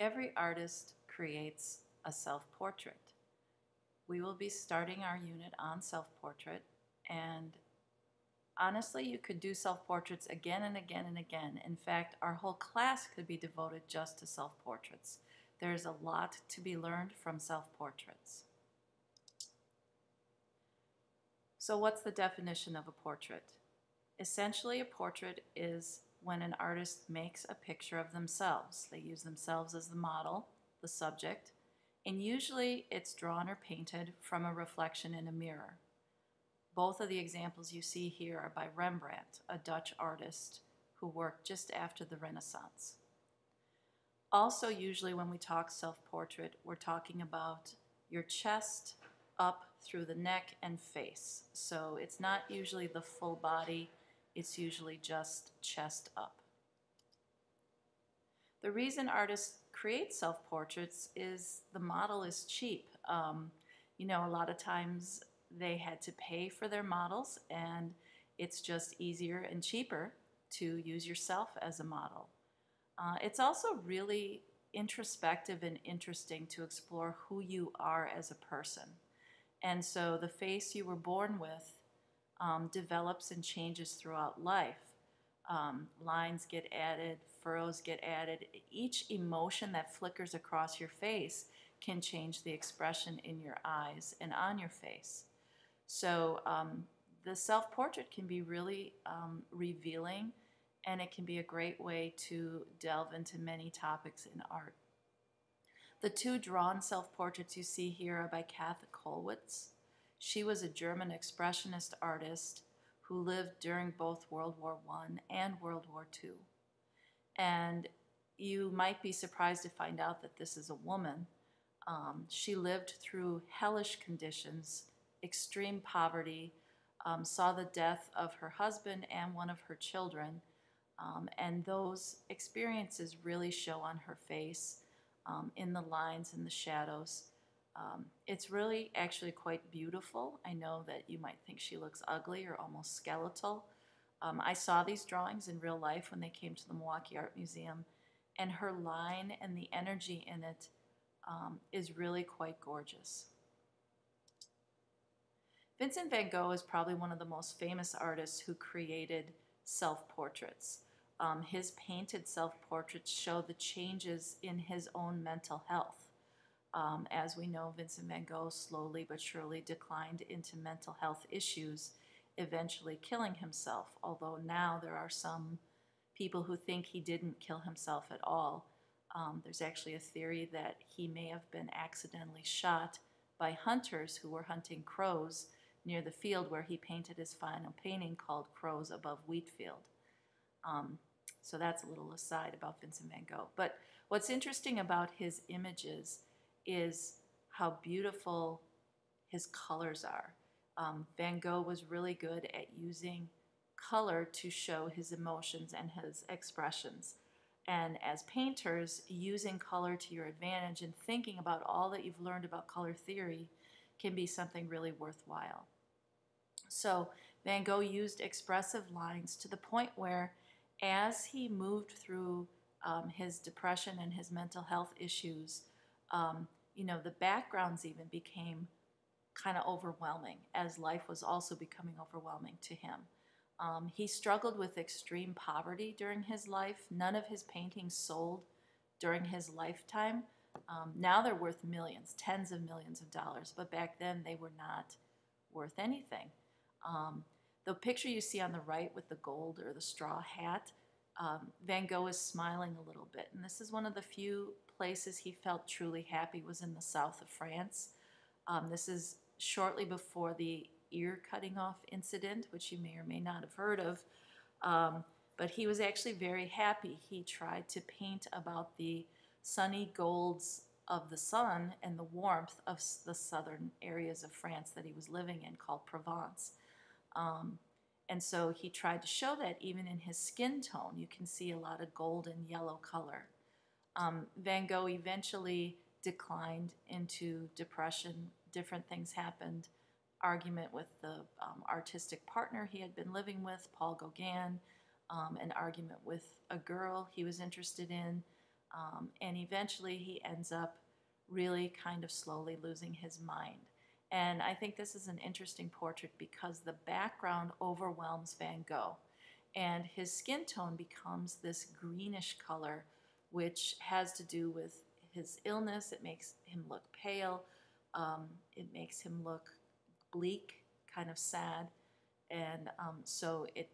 Every artist creates a self-portrait. We will be starting our unit on self-portrait, and honestly, you could do self-portraits again and again and again. In fact, our whole class could be devoted just to self-portraits. There's a lot to be learned from self-portraits. So what's the definition of a portrait? Essentially, a portrait is when an artist makes a picture of themselves. They use themselves as the model, the subject, and usually it's drawn or painted from a reflection in a mirror. Both of the examples you see here are by Rembrandt, a Dutch artist who worked just after the Renaissance. Also, usually when we talk self-portrait, we're talking about your chest up through the neck and face. So it's not usually the full body, it's usually just chest up. The reason artists create self-portraits is the model is cheap. A lot of times they had to pay for their models, and it's just easier and cheaper to use yourself as a model. It's also really introspective and interesting to explore who you are as a person. And so the face you were born with develops and changes throughout life. Lines get added, furrows get added. Each emotion that flickers across your face can change the expression in your eyes and on your face. So the self-portrait can be really revealing, and it can be a great way to delve into many topics in art. The two drawn self-portraits you see here are by Kathe Kollwitz. She was a German expressionist artist who lived during both World War I and World War II. And you might be surprised to find out that this is a woman. She lived through hellish conditions, extreme poverty, saw the death of her husband and one of her children, and those experiences really show on her face, in the lines and the shadows. It's really actually quite beautiful. I know that you might think she looks ugly or almost skeletal. I saw these drawings in real life when they came to the Milwaukee Art Museum, and her line and the energy in it is really quite gorgeous. Vincent van Gogh is probably one of the most famous artists who created self-portraits. His painted self-portraits show the changes in his own mental health. As we know, Vincent van Gogh slowly but surely declined into mental health issues, eventually killing himself, although now there are some people who think he didn't kill himself at all. There's actually a theory that he may have been accidentally shot by hunters who were hunting crows near the field where he painted his final painting called Crows Above Wheatfield. So that's a little aside about Vincent van Gogh. But what's interesting about his images is how beautiful his colors are. Van Gogh was really good at using color to show his emotions and his expressions. And as painters, using color to your advantage and thinking about all that you've learned about color theory can be something really worthwhile. So Van Gogh used expressive lines to the point where, as he moved through his depression and his mental health issues, the backgrounds even became kind of overwhelming, as life was also becoming overwhelming to him. He struggled with extreme poverty during his life. None of his paintings sold during his lifetime. Now they're worth millions, tens of millions of dollars, but back then they were not worth anything. The picture you see on the right with the gold or the straw hat, Van Gogh is smiling a little bit, and this is one of the few places he felt truly happy was in the south of France. This is shortly before the ear cutting off incident, which you may or may not have heard of, but he was actually very happy. He tried to paint about the sunny golds of the sun and the warmth of the southern areas of France that he was living in, called Provence. And so he tried to show that even in his skin tone. You can see a lot of gold and yellow color. Van Gogh eventually declined into depression. Different things happened. Argument with the artistic partner he had been living with, Paul Gauguin, an argument with a girl he was interested in. And eventually he ends up really kind of slowly losing his mind. And I think this is an interesting portrait because the background overwhelms Van Gogh, and his skin tone becomes this greenish color, which has to do with his illness. It makes him look pale. It makes him look bleak, kind of sad, and so it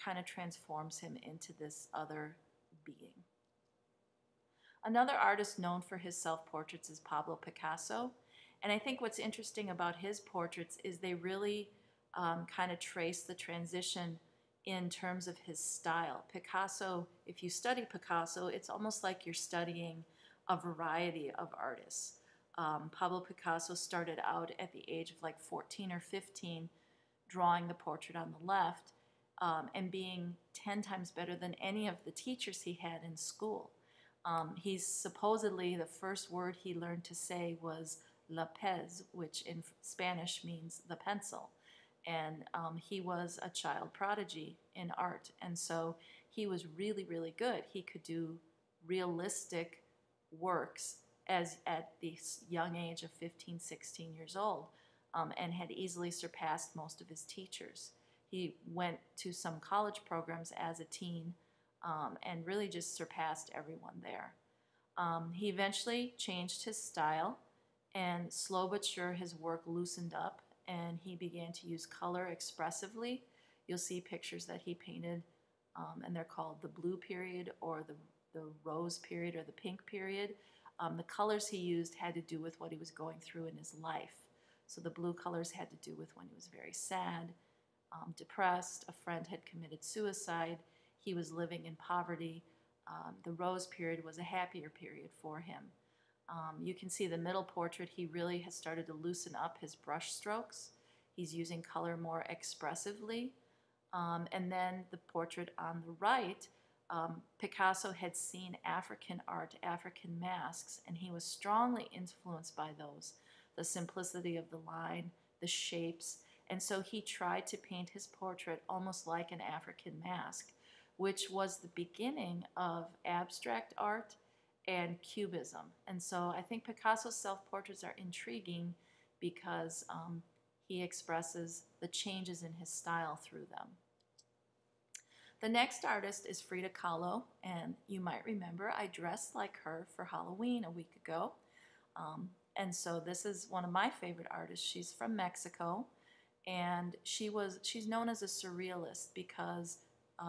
kind of transforms him into this other being. Another artist known for his self-portraits is Pablo Picasso, and I think what's interesting about his portraits is they really kind of trace the transition in terms of his style. Picasso, if you study Picasso, it's almost like you're studying a variety of artists. Pablo Picasso started out at the age of like 14 or 15 drawing the portrait on the left, and being 10 times better than any of the teachers he had in school. He's supposedly, the first word he learned to say was lapez, which in Spanish means the pencil. And he was a child prodigy in art. And so he was really, really good. He could do realistic works at the young age of 15, 16 years old, and had easily surpassed most of his teachers. He went to some college programs as a teen, and really just surpassed everyone there. He eventually changed his style, and slow but sure his work loosened up, and he began to use color expressively. You'll see pictures that he painted, and they're called the blue period or the rose period or the pink period. The colors he used had to do with what he was going through in his life. So the blue colors had to do with when he was very sad, depressed, a friend had committed suicide, he was living in poverty. The rose period was a happier period for him. You can see the middle portrait, he really has started to loosen up his brush strokes. He's using color more expressively. And then the portrait on the right, Picasso had seen African art, African masks, and he was strongly influenced by those. The simplicity of the line, the shapes, and so he tried to paint his portrait almost like an African mask, which was the beginning of abstract art and cubism. And so I think Picasso's self-portraits are intriguing because he expresses the changes in his style through them. The next artist is Frida Kahlo, and you might remember I dressed like her for Halloween a week ago. And so this is one of my favorite artists. She's from Mexico, and she's known as a surrealist because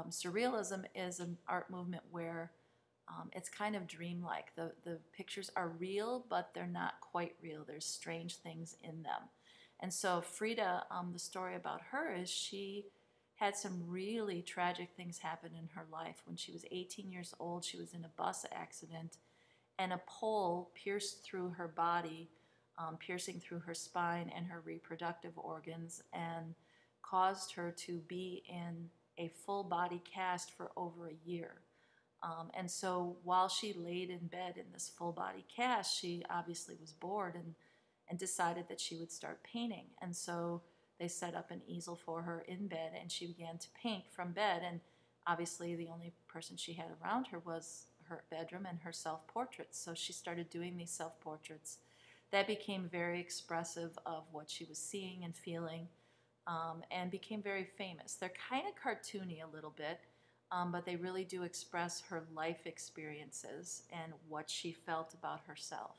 surrealism is an art movement where it's kind of dreamlike. The pictures are real, but they're not quite real. There's strange things in them. And so Frida, the story about her is she had some really tragic things happen in her life. When she was 18 years old, she was in a bus accident, and a pole pierced through her body, piercing through her spine and her reproductive organs, and caused her to be in a full body cast for over a year. And so while she laid in bed in this full body cast, she obviously was bored and decided that she would start painting. And so they set up an easel for her in bed, and she began to paint from bed. And obviously the only person she had around her was her bedroom and her self-portraits. So she started doing these self-portraits that became very expressive of what she was seeing and feeling, and became very famous. They're kind of cartoony a little bit, but they really do express her life experiences and what she felt about herself.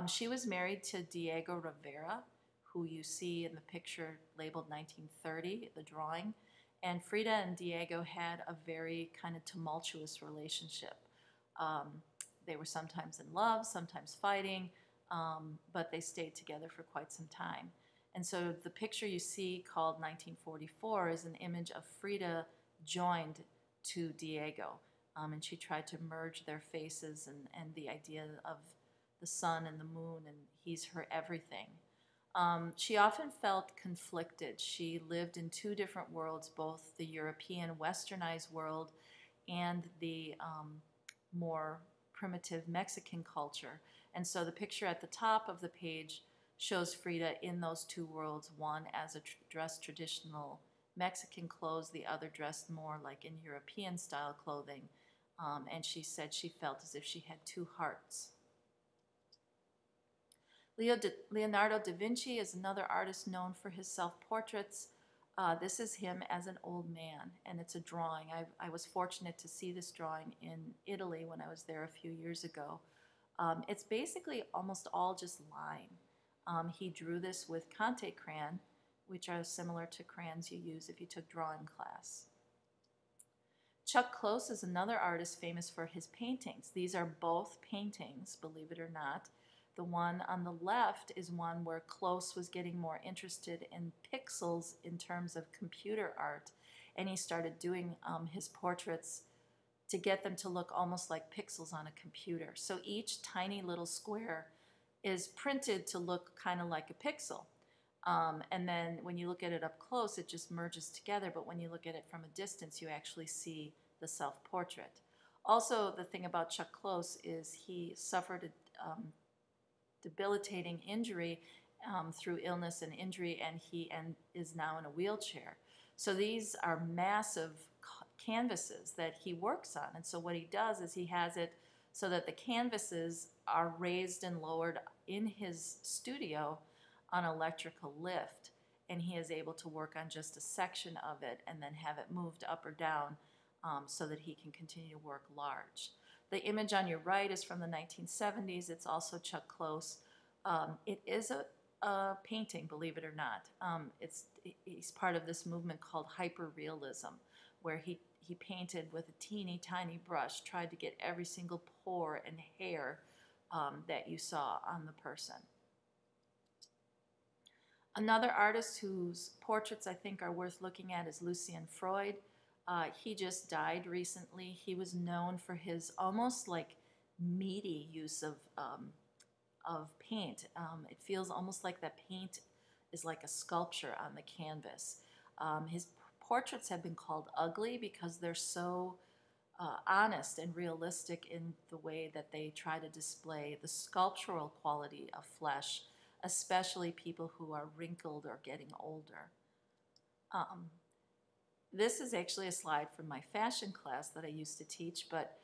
She was married to Diego Rivera, who you see in the picture labeled 1930, the drawing. And Frida and Diego had a very kind of tumultuous relationship. They were sometimes in love, sometimes fighting, but they stayed together for quite some time. And so the picture you see called 1944 is an image of Frida joined to Diego. And she tried to merge their faces and the idea of the sun and the moon, and he's her everything. She often felt conflicted. She lived in two different worlds, both the European westernized world and the more primitive Mexican culture. And so the picture at the top of the page shows Frida in those two worlds, one as dressed traditional Mexican clothes, the other dressed more like in European style clothing. And she said she felt as if she had two hearts. Leonardo da Vinci is another artist known for his self-portraits. This is him as an old man, and it's a drawing. I was fortunate to see this drawing in Italy when I was there a few years ago. It's basically almost all just line. He drew this with Conte crayon, which are similar to crayons you use if you took drawing class. Chuck Close is another artist famous for his paintings. These are both paintings, believe it or not. The one on the left is one where Close was getting more interested in pixels in terms of computer art, and he started doing his portraits to get them to look almost like pixels on a computer. So each tiny little square is printed to look kind of like a pixel. And then when you look at it up close, it just merges together, but when you look at it from a distance, you actually see the self-portrait. Also, the thing about Chuck Close is he suffered a debilitating injury through illness and injury, and he is now in a wheelchair. So these are massive canvases that he works on, and so what he does is he has it so that the canvases are raised and lowered in his studio on electrical lift, and he is able to work on just a section of it and then have it moved up or down so that he can continue to work large. The image on your right is from the 1970s. It's also Chuck Close. It is a painting, believe it or not. He's part of this movement called hyperrealism, where he painted with a teeny tiny brush, tried to get every single pore and hair that you saw on the person. Another artist whose portraits I think are worth looking at is Lucian Freud. He just died recently. He was known for his almost like meaty use of paint. It feels almost like that paint is like a sculpture on the canvas. His portraits have been called ugly because they're so honest and realistic in the way that they try to display the sculptural quality of flesh, especially people who are wrinkled or getting older. This is actually a slide from my fashion class that I used to teach, but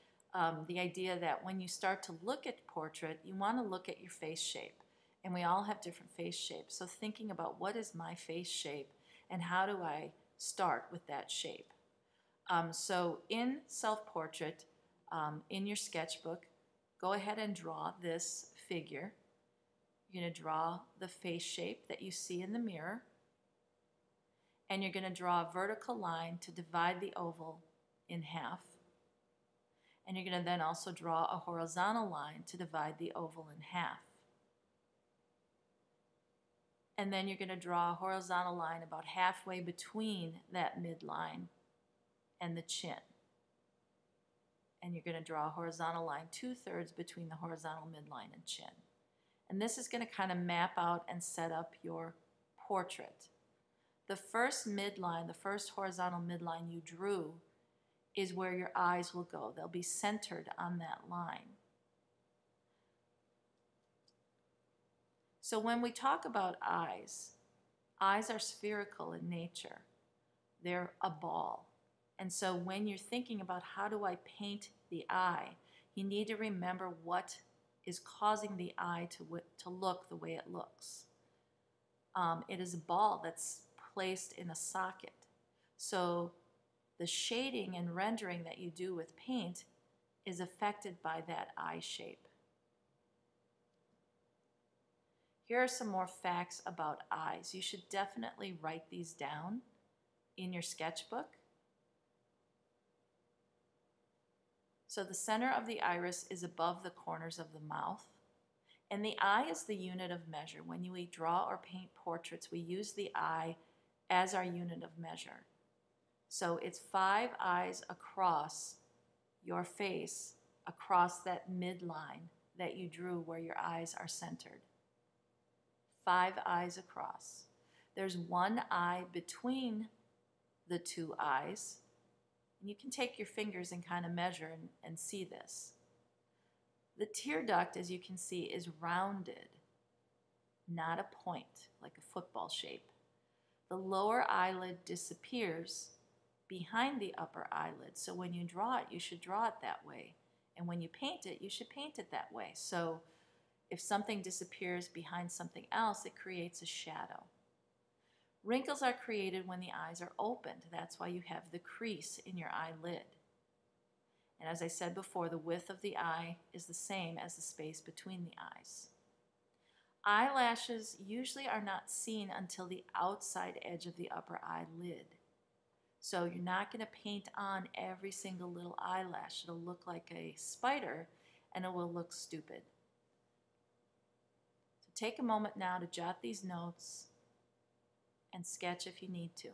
the idea that when you start to look at portrait, you want to look at your face shape. And we all have different face shapes. So thinking about what is my face shape and how do I start with that shape. So in self-portrait, in your sketchbook, go ahead and draw this figure. You're going to draw the face shape that you see in the mirror. And you're going to draw a vertical line to divide the oval in half. And you're going to then also draw a horizontal line to divide the oval in half. And then you're going to draw a horizontal line about halfway between that midline and the chin. And you're going to draw a horizontal line 2/3 between the horizontal midline and chin. And this is going to kind of map out and set up your portrait. The first midline, the first horizontal midline you drew is where your eyes will go. They'll be centered on that line. So when we talk about eyes are spherical in nature. They're a ball. And so when you're thinking about how do I paint the eye, you need to remember what is causing the eye to look the way it looks. It is a ball that's placed in a socket. So the shading and rendering that you do with paint is affected by that eye shape. Here are some more facts about eyes. You should definitely write these down in your sketchbook. So the center of the iris is above the corners of the mouth. And the eye is the unit of measure. When we draw or paint portraits, we use the eye as our unit of measure. So it's 5 eyes across your face, across that midline that you drew where your eyes are centered. 5 eyes across. There's 1 eye between the 2 eyes. And you can take your fingers and kind of measure and see this. The tear duct, as you can see, is rounded, not a point, like a football shape. The lower eyelid disappears, behind the upper eyelid. So when you draw it, you should draw it that way. And when you paint it, you should paint it that way. So if something disappears behind something else, it creates a shadow. Wrinkles are created when the eyes are opened. That's why you have the crease in your eyelid. And as I said before, the width of the eye is the same as the space between the eyes. Eyelashes usually are not seen until the outside edge of the upper eyelid. So you're not going to paint on every single little eyelash. It'll look like a spider and it will look stupid. So take a moment now to jot these notes and sketch if you need to.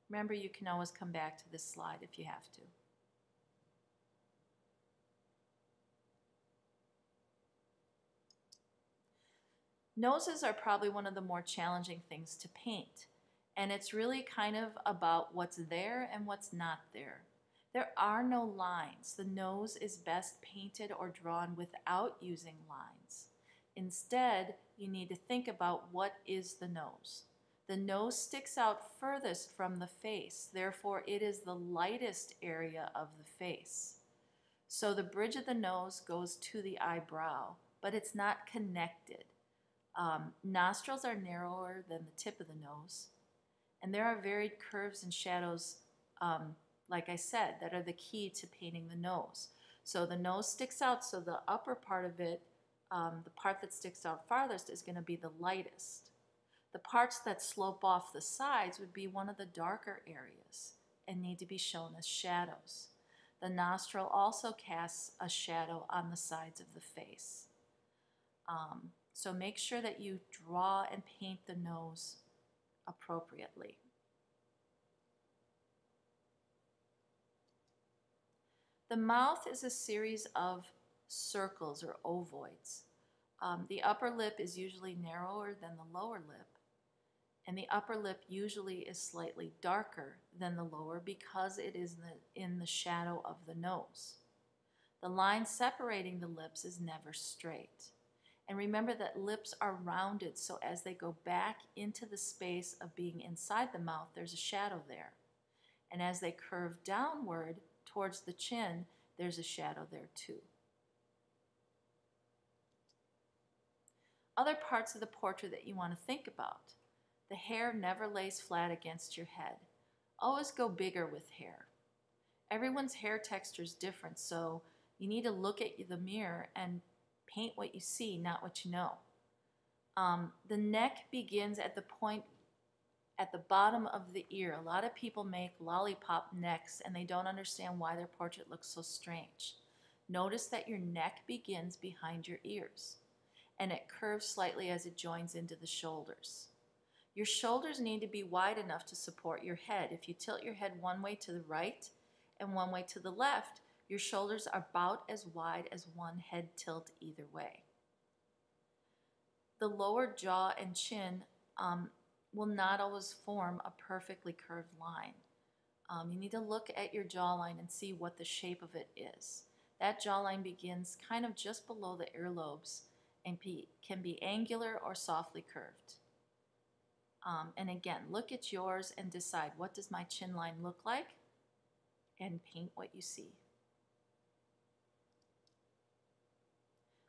Remember, you can always come back to this slide if you have to. Noses are probably one of the more challenging things to paint, and it's really kind of about what's there and what's not there. There are no lines. The nose is best painted or drawn without using lines. Instead, you need to think about what is the nose. The nose sticks out furthest from the face, therefore it is the lightest area of the face. So the bridge of the nose goes to the eyebrow, but it's not connected. Nostrils are narrower than the tip of the nose, and there are varied curves and shadows, like I said, that are the key to painting the nose. So the nose sticks out, so the upper part of it, the part that sticks out farthest, is going to be the lightest. The parts that slope off the sides would be one of the darker areas and need to be shown as shadows. The nostril also casts a shadow on the sides of the face. So make sure that you draw and paint the nose appropriately. The mouth is a series of circles or ovoids. The upper lip is usually narrower than the lower lip, and the upper lip usually is slightly darker than the lower because it is in the shadow of the nose. The line separating the lips is never straight. And remember that lips are rounded, so as they go back into the space of being inside the mouth, there's a shadow there. And as they curve downward towards the chin, there's a shadow there too. Other parts of the portrait that you want to think about. The hair never lays flat against your head. Always go bigger with hair. Everyone's hair texture is different, so you need to look at the mirror and paint what you see, not what you know. The neck begins at the point at the bottom of the ear. A lot of people make lollipop necks and they don't understand why their portrait looks so strange. Notice that your neck begins behind your ears and it curves slightly as it joins into the shoulders. Your shoulders need to be wide enough to support your head. If you tilt your head one way to the right and one way to the left, your shoulders are about as wide as one head tilt either way. The lower jaw and chin will not always form a perfectly curved line. You need to look at your jawline and see what the shape of it is. That jawline begins kind of just below the earlobes and can be angular or softly curved. And again, look at yours and decide, what does my chin line look like? And paint what you see.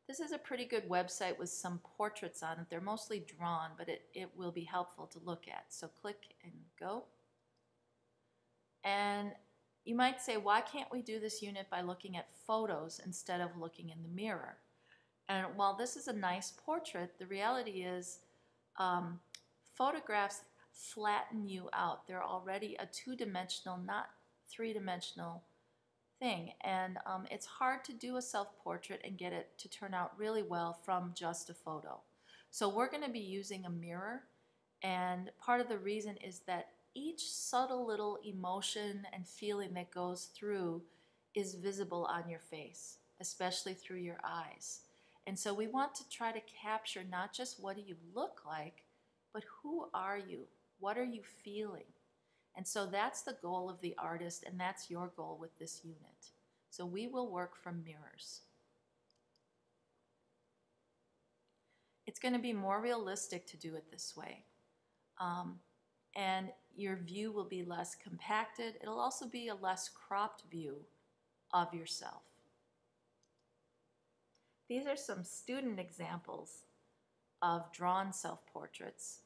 This is a pretty good website with some portraits on it. They're mostly drawn, but it will be helpful to look at. So click and go. And you might say, why can't we do this unit by looking at photos instead of looking in the mirror? And while this is a nice portrait, the reality is photographs flatten you out. They're already a two-dimensional, not three-dimensional thing, and it's hard to do a self-portrait and get it to turn out really well from just a photo. So we're going to be using a mirror, and part of the reason is that each subtle little emotion and feeling that goes through is visible on your face, especially through your eyes. And so we want to try to capture not just what do you look like, but who are you? What are you feeling? And so that's the goal of the artist, and that's your goal with this unit. So we will work from mirrors. It's going to be more realistic to do it this way. and your view will be less compacted. It'll also be a less cropped view of yourself. These are some student examples of drawn self-portraits.